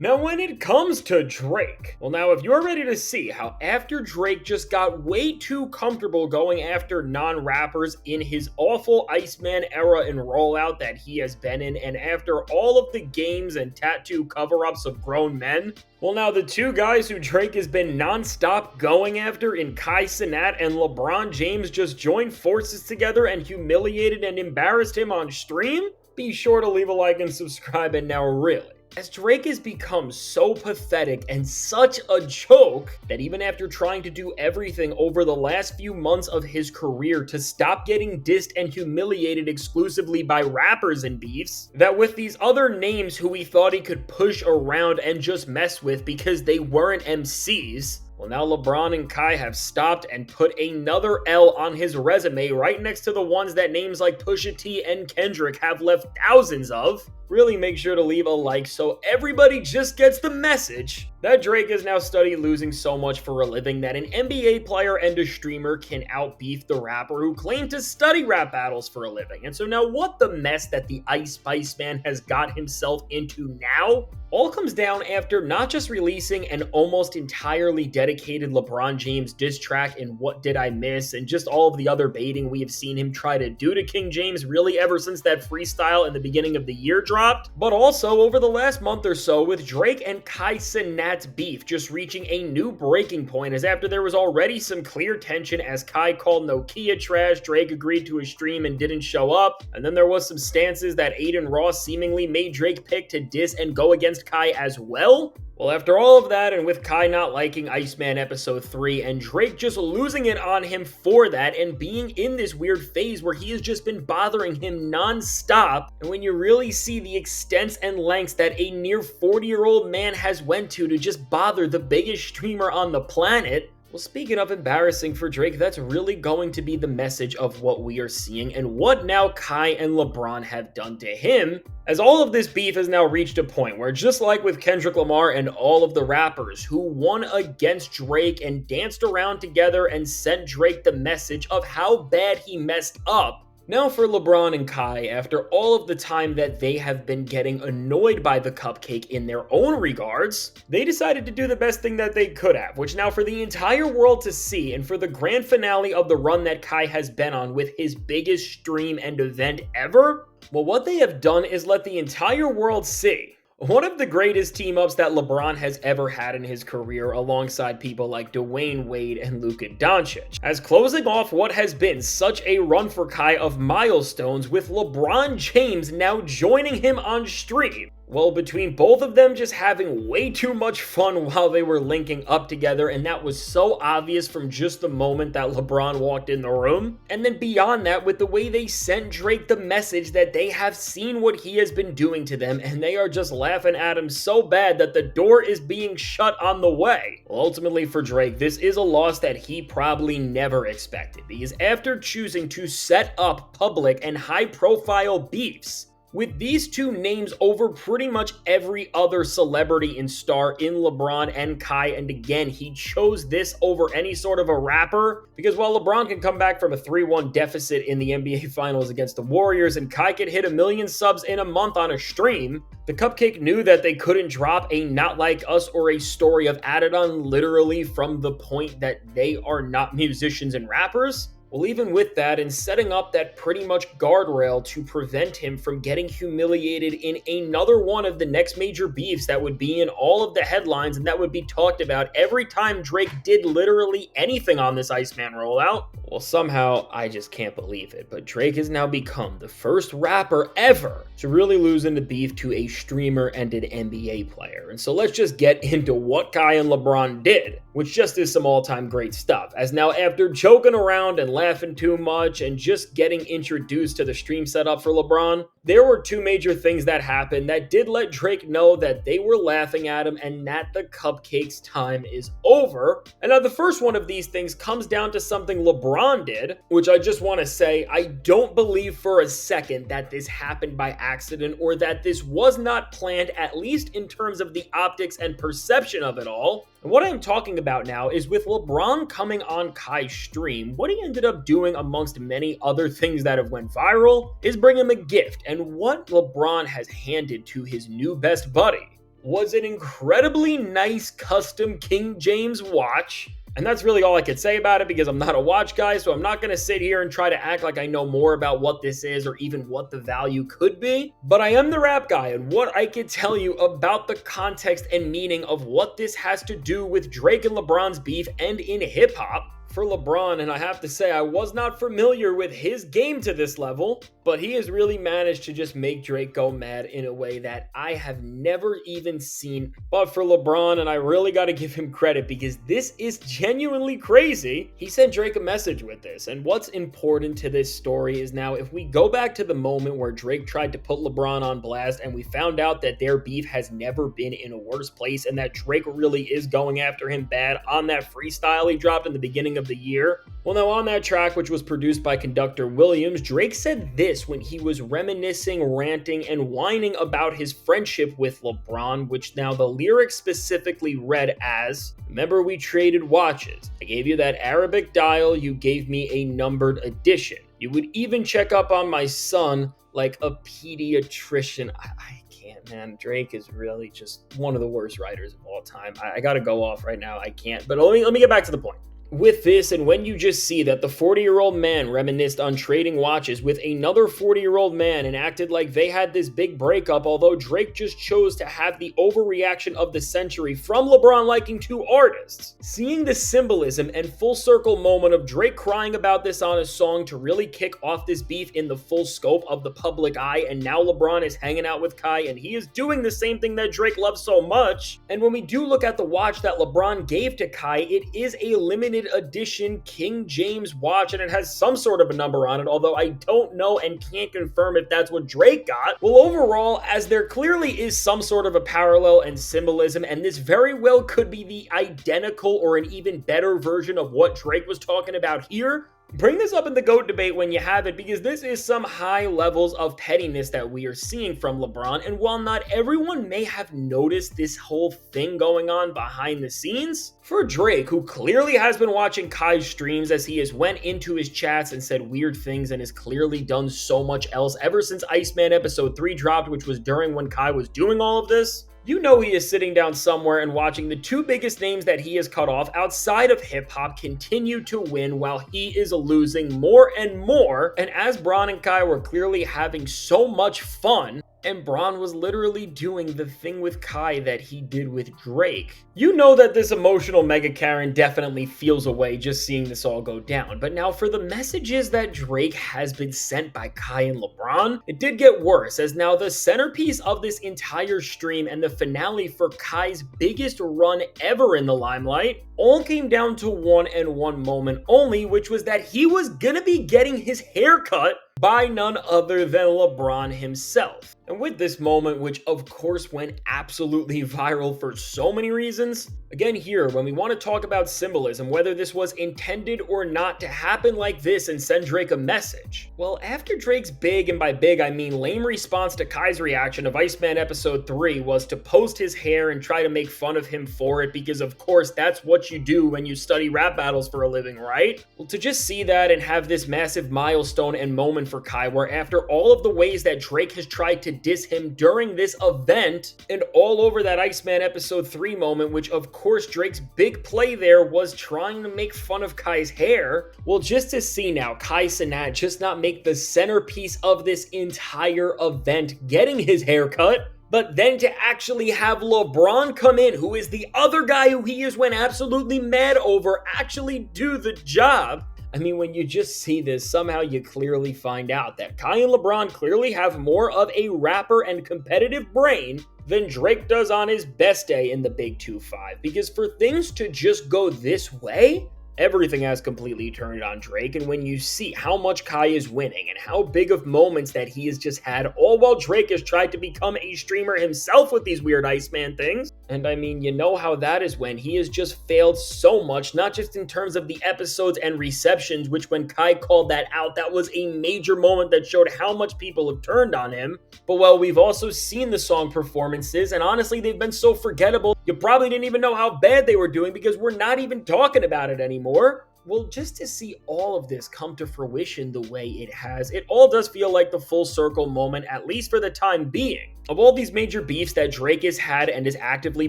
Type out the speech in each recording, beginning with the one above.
Now, when it comes to Drake, well, now, if you're ready to see how after Drake just got way too comfortable going after non rappers in his awful Iceman era and rollout that he has been in, and after all of the games and tattoo cover ups of grown men, well, now, the two guys who Drake has been non-stop going after in Kai Cenat and LeBron James just joined forces together and humiliated and embarrassed him on stream? Be sure to leave a like and subscribe, and now really, as Drake has become so pathetic and such a joke that even after trying to do everything over the last few months of his career to stop getting dissed and humiliated exclusively by rappers and beefs, that with these other names who he thought he could push around and just mess with because they weren't MCs, well, now LeBron and Kai have stopped and put another L on his resume right next to the ones that names like Pusha T and Kendrick have left thousands of. Really make sure to leave a like so everybody just gets the message that Drake has now studied losing so much for a living that an NBA player and a streamer can out-beef the rapper who claimed to study rap battles for a living. And so now what the mess that the Ice Spice Man has got himself into now all comes down after not just releasing an almost entirely dedicated LeBron James diss track in What Did I Miss and just all of the other baiting we have seen him try to do to King James really ever since that freestyle in the beginning of the year dropped, but also over the last month or so with Drake and Kai Cenat's beef just reaching a new breaking point, as after there was already some clear tension as Kai called Nokia trash, Drake agreed to a stream and didn't show up, and then there was some stances that Aiden Ross seemingly made Drake pick to diss and go against Kai as well. Well, after all of that, and with Kai not liking Iceman Episode 3, and Drake just losing it on him for that, and being in this weird phase where he has just been bothering him non-stop, and when you really see the extents and lengths that a near 40-year-old man has went to just bother the biggest streamer on the planet, well, speaking of embarrassing for Drake, that's really going to be the message of what we are seeing and what now Kai and LeBron have done to him, as all of this beef has now reached a point where, just like with Kendrick Lamar and all of the rappers who won against Drake and danced around together and sent Drake the message of how bad he messed up, now for LeBron and Kai, after all of the time that they have been getting annoyed by the cupcake in their own regards, they decided to do the best thing that they could have, which now for the entire world to see, and for the grand finale of the run that Kai has been on with his biggest stream and event ever, well, what they have done is let the entire world see one of the greatest team-ups that LeBron has ever had in his career, alongside people like Dwayne Wade and Luka Doncic, as closing off what has been such a run for Kai of milestones, with LeBron James now joining him on stream. Well, between both of them just having way too much fun while they were linking up together, and that was so obvious from just the moment that LeBron walked in the room. And then beyond that, with the way they sent Drake the message that they have seen what he has been doing to them, and they are just laughing at him so bad that the door is being shut on the way. Well, ultimately for Drake, this is a loss that he probably never expected, because after choosing to set up public and high-profile beefs with these two names over pretty much every other celebrity and star in LeBron and Kai, and again, he chose this over any sort of a rapper, because while LeBron can come back from a 3-1 deficit in the NBA Finals against the Warriors, and Kai could hit 1 million subs in a month on a stream, the Cupcake knew that they couldn't drop a Not Like Us or a Story of Adidon literally from the point that they are not musicians and rappers. Well, even with that, and setting up that pretty much guardrail to prevent him from getting humiliated in another one of the next major beefs that would be in all of the headlines and that would be talked about every time Drake did literally anything on this Iceman rollout, well, somehow, I just can't believe it, but Drake has now become the first rapper ever to really lose in the beef to a streamer and an NBA player. And so let's just get into what Kai and LeBron did, which just is some all-time great stuff, as now after joking around and laughing too much and just getting introduced to the stream setup for LeBron, there were two major things that happened that did let Drake know that they were laughing at him and that the Cupcake's time is over. And now the first one of these things comes down to something LeBron did, which I just want to say, I don't believe for a second that this happened by accident or that this was not planned, at least in terms of the optics and perception of it all. And what I'm talking about now is with LeBron coming on Kai's stream, what he ended up doing amongst many other things that have went viral is bring him a gift. And what LeBron has handed to his new best buddy, was an incredibly nice custom King James watch. And that's really all I could say about it because I'm not a watch guy, so I'm not going to sit here and try to act like I know more about what this is or even what the value could be. But I am the rap guy, and what I could tell you about the context and meaning of what this has to do with Drake and LeBron's beef and in hip hop. For LeBron, and I have to say I was not familiar with his game to this level, but he has really managed to just make Drake go mad in a way that I have never even seen. But for LeBron, and I really got to give him credit because this is genuinely crazy, he sent Drake a message with this. And what's important to this story is now if we go back to the moment where Drake tried to put LeBron on blast and we found out that their beef has never been in a worse place and that Drake really is going after him bad on that freestyle he dropped in the beginning of the year. Well, now on that track, which was produced by Conductor Williams, Drake said this when he was reminiscing, ranting, and whining about his friendship with LeBron, which now the lyrics specifically read as, "Remember we traded watches. I gave you that Arabic dial, you gave me a numbered edition. You would even check up on my son like a pediatrician." I can't, man. Drake is really just one of the worst writers of all time. I gotta go off right now. I can't. But let me get back to the point. With this, and when you just see that the 40-year-old man reminisced on trading watches with another 40-year-old man and acted like they had this big breakup, although Drake just chose to have the overreaction of the century from LeBron liking two artists. Seeing the symbolism and full circle moment of Drake crying about this on his song to really kick off this beef in the full scope of the public eye, and now LeBron is hanging out with Kai and he is doing the same thing that Drake loves so much. And when we do look at the watch that LeBron gave to Kai, it is a limited edition King James watch and it has some sort of a number on it, although I don't know and can't confirm if that's what Drake got. Well, overall, as there clearly is some sort of a parallel and symbolism, and this very well could be the identical or an even better version of what Drake was talking about here, bring this up in the GOAT debate when you have it, because this is some high levels of pettiness that we are seeing from LeBron. And while not everyone may have noticed this whole thing going on behind the scenes, for Drake, who clearly has been watching Kai's streams as he has went into his chats and said weird things and has clearly done so much else ever since Iceman episode 3 dropped, which was during when Kai was doing all of this, you know he is sitting down somewhere and watching the two biggest names that he has cut off outside of hip-hop continue to win while he is losing more and more. And as LeBron and Kai were clearly having so much fun, and Bron was literally doing the thing with Kai that he did with Drake, you know that this emotional Mega Karen definitely feels away just seeing this all go down. But now for the messages that Drake has been sent by Kai and LeBron, it did get worse, as now the centerpiece of this entire stream and the finale for Kai's biggest run ever in the limelight all came down to one and one moment only, which was that he was gonna be getting his hair cut by none other than LeBron himself. And with this moment, which of course went absolutely viral for so many reasons, again here, when we want to talk about symbolism, whether this was intended or not to happen like this and send Drake a message. Well, after Drake's big, and by big I mean lame, response to Kai's reaction of Iceman episode 3 was to post his hair and try to make fun of him for it, because of course that's what you do when you study rap battles for a living, right? Well, to just see that and have this massive milestone and moment for Kai, where after all of the ways that Drake has tried to diss him during this event and all over that Iceman episode 3 moment, which of course Drake's big play there was trying to make fun of Kai's hair, well, just to see now Kai Cenat just not make the centerpiece of this entire event getting his hair cut, but then to actually have LeBron come in, who is the other guy who he is went absolutely mad over, actually do the job. I mean, when you just see this, somehow you clearly find out that Kai and LeBron clearly have more of a rapper and competitive brain than Drake does on his best day in the Big 2-5. Because for things to just go this way, everything has completely turned on Drake. And when you see how much Kai is winning and how big of moments that he has just had, all while Drake has tried to become a streamer himself with these weird Iceman things. And I mean, you know how that is when he has just failed so much, not just in terms of the episodes and receptions, which when Kai called that out, that was a major moment that showed how much people have turned on him. But well, we've also seen the song performances, and honestly, they've been so forgettable, you probably didn't even know how bad they were doing because we're not even talking about it anymore. Well, just to see all of this come to fruition the way it has, it all does feel like the full circle moment, at least for the time being. Of all these major beefs that Drake has had and is actively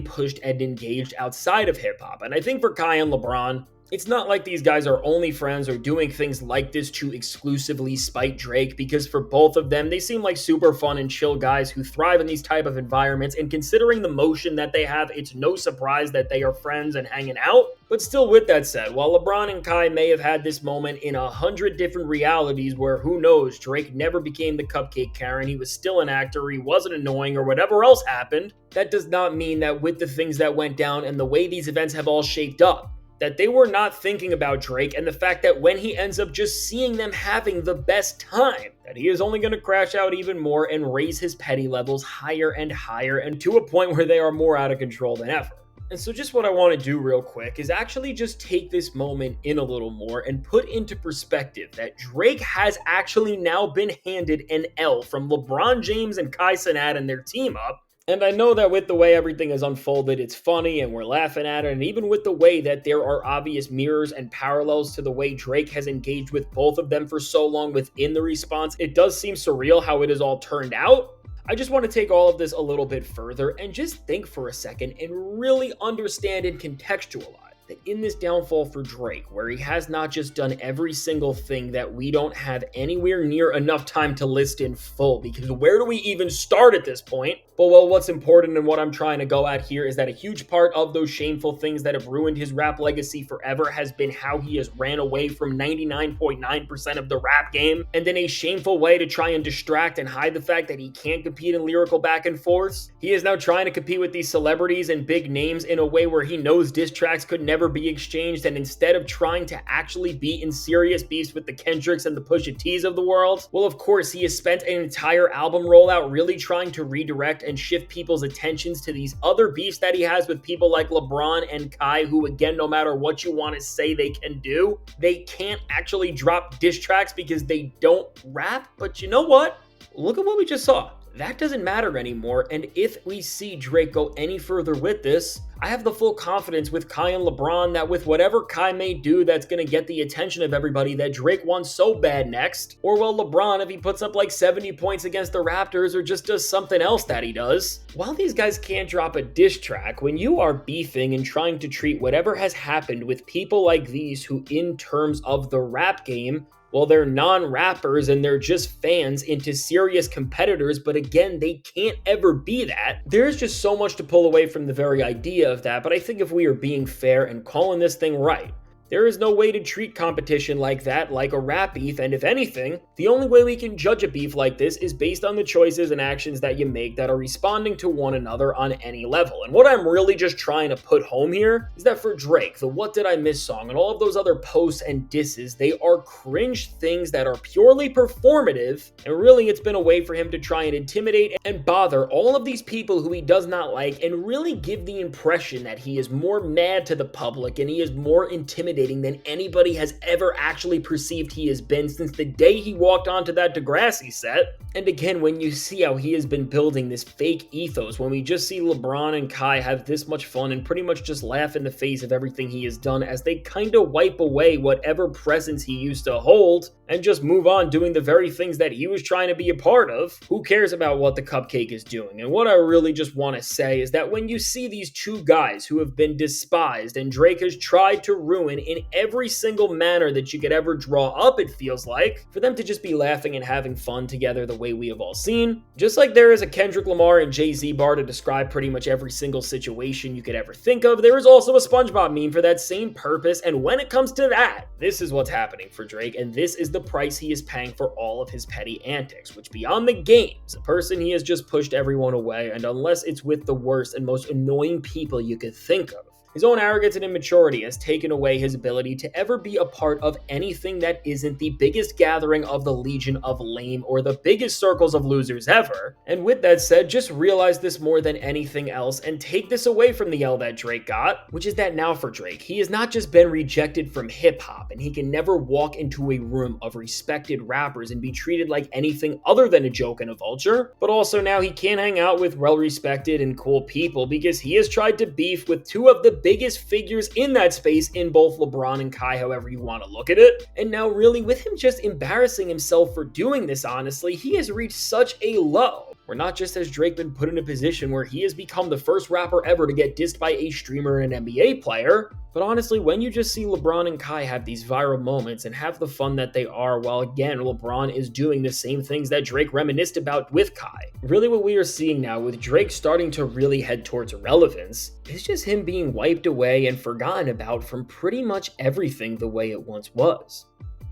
pushed and engaged outside of hip hop, and I think for Kai and LeBron, it's not like these guys are only friends or doing things like this to exclusively spite Drake, because for both of them, they seem like super fun and chill guys who thrive in these type of environments, and considering the motion that they have, it's no surprise that they are friends and hanging out. But still, with that said, while LeBron and Kai may have had this moment in 100 different realities where, who knows, Drake never became the cupcake Karen, he was still an actor, he wasn't annoying, or whatever else happened, that does not mean that with the things that went down and the way these events have all shaped up, that they were not thinking about Drake, and the fact that when he ends up just seeing them having the best time, that he is only going to crash out even more and raise his petty levels higher and higher, and to a point where they are more out of control than ever. And so just what I want to do real quick is actually just take this moment in a little more and put into perspective that Drake has actually now been handed an L from LeBron James and Kai Cenat and their team up. And I know that with the way everything has unfolded, it's funny and we're laughing at it, and even with the way that there are obvious mirrors and parallels to the way Drake has engaged with both of them for so long within the response, it does seem surreal how it has all turned out. I just want to take all of this a little bit further and just think for a second and really understand and contextualize that in this downfall for Drake, where he has not just done every single thing that we don't have anywhere near enough time to list in full, because where do we even start at this point? But well, what's important and what I'm trying to go at here is that a huge part of those shameful things that have ruined his rap legacy forever has been how he has ran away from 99.9% of the rap game, and in a shameful way to try and distract and hide the fact that he can't compete in lyrical back and forths. He is now trying to compete with these celebrities and big names in a way where he knows diss tracks could never be exchanged, and instead of trying to actually be in serious beefs with the Kendricks and the Pusha T's of the world, well, of course, he has spent an entire album rollout really trying to redirect and shift people's attentions to these other beefs that he has with people like LeBron and Kai, who, again, no matter what you want to say they can do, they can't actually drop diss tracks because they don't rap. But you know what? Look at what we just saw. That doesn't matter anymore, and if we see Drake go any further with this, I have the full confidence with Kai and LeBron that with whatever Kai may do that's going to get the attention of everybody that Drake wants so bad next, or well, LeBron, if he puts up like 70 points against the Raptors or just does something else that he does, while these guys can't drop a diss track, when you are beefing and trying to treat whatever has happened with people like these who, in terms of the rap game, well, they're non-rappers and they're just fans, into serious competitors, but again, they can't ever be that. There's just so much to pull away from the very idea of that, but I think if we are being fair and calling this thing right, there is no way to treat competition like that like a rap beef, and if anything, the only way we can judge a beef like this is based on the choices and actions that you make that are responding to one another on any level. And what I'm really just trying to put home here is that for Drake, the What Did I Miss song and all of those other posts and disses, they are cringe things that are purely performative, and really it's been a way for him to try and intimidate and bother all of these people who he does not like, and really give the impression that he is more mad to the public and he is more intimidating than anybody has ever actually perceived he has been since the day he walked onto that Degrassi set. And again, when you see how he has been building this fake ethos, when we just see LeBron and Kai have this much fun and pretty much just laugh in the face of everything he has done as they kind of wipe away whatever presence he used to hold and just move on doing the very things that he was trying to be a part of, who cares about what the cupcake is doing? And what I really just want to say is that when you see these two guys who have been despised and Drake has tried to ruin in every single manner that you could ever draw up, it feels like, for them to just be laughing and having fun together the way we have all seen. Just like there is a Kendrick Lamar and Jay-Z bar to describe pretty much every single situation you could ever think of, there is also a SpongeBob meme for that same purpose, and when it comes to that, this is what's happening for Drake, and this is the price he is paying for all of his petty antics, which beyond the games, a person he has just pushed everyone away, and unless it's with the worst and most annoying people you could think of, his own arrogance and immaturity has taken away his ability to ever be a part of anything that isn't the biggest gathering of the Legion of Lame or the biggest circles of losers ever. And with that said, just realize this more than anything else and take this away from the L that Drake got, which is that now for Drake, he has not just been rejected from hip-hop and he can never walk into a room of respected rappers and be treated like anything other than a joke and a vulture, but also now he can't hang out with well-respected and cool people because he has tried to beef with two of the biggest figures in that space in both LeBron and Kai, however you want to look at it. And now really with him just embarrassing himself for doing this, honestly, he has reached such a low, where not just has Drake been put in a position where he has become the first rapper ever to get dissed by a streamer and an NBA player, but honestly, when you just see LeBron and Kai have these viral moments and have the fun that they are, while again, LeBron is doing the same things that Drake reminisced about with Kai. Really what we are seeing now with Drake starting to really head towards irrelevance is just him being wiped away and forgotten about from pretty much everything the way it once was.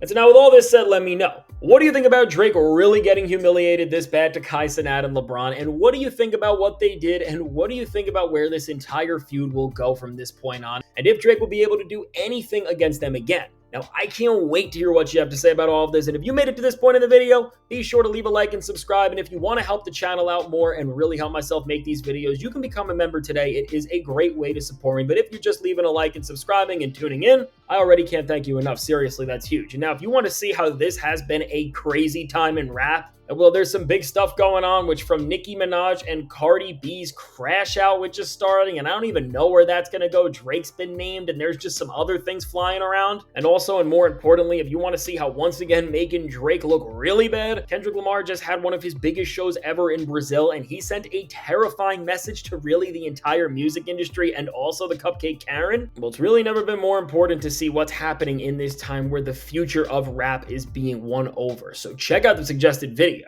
And so now with all this said, let me know, what do you think about Drake really getting humiliated this bad to Kai, Cenat, and LeBron? And what do you think about what they did? And what do you think about where this entire feud will go from this point on? And if Drake will be able to do anything against them again? Now, I can't wait to hear what you have to say about all of this, and if you made it to this point in the video, be sure to leave a like and subscribe, and if you want to help the channel out more and really help myself make these videos, you can become a member today. It is a great way to support me, but if you're just leaving a like and subscribing and tuning in, I already can't thank you enough. Seriously, that's huge. And now, if you want to see how this has been a crazy time in rap, well, there's some big stuff going on, which from Nicki Minaj and Cardi B's Crash Out, which is starting, and I don't even know where that's going to go. Drake's been named, and there's just some other things flying around. And also, and more importantly, if you want to see how once again making Drake look really bad, Kendrick Lamar just had one of his biggest shows ever in Brazil, and he sent a terrifying message to really the entire music industry and also the Cupcake Karen. Well, it's really never been more important to see what's happening in this time where the future of rap is being won over. So check out the suggested video.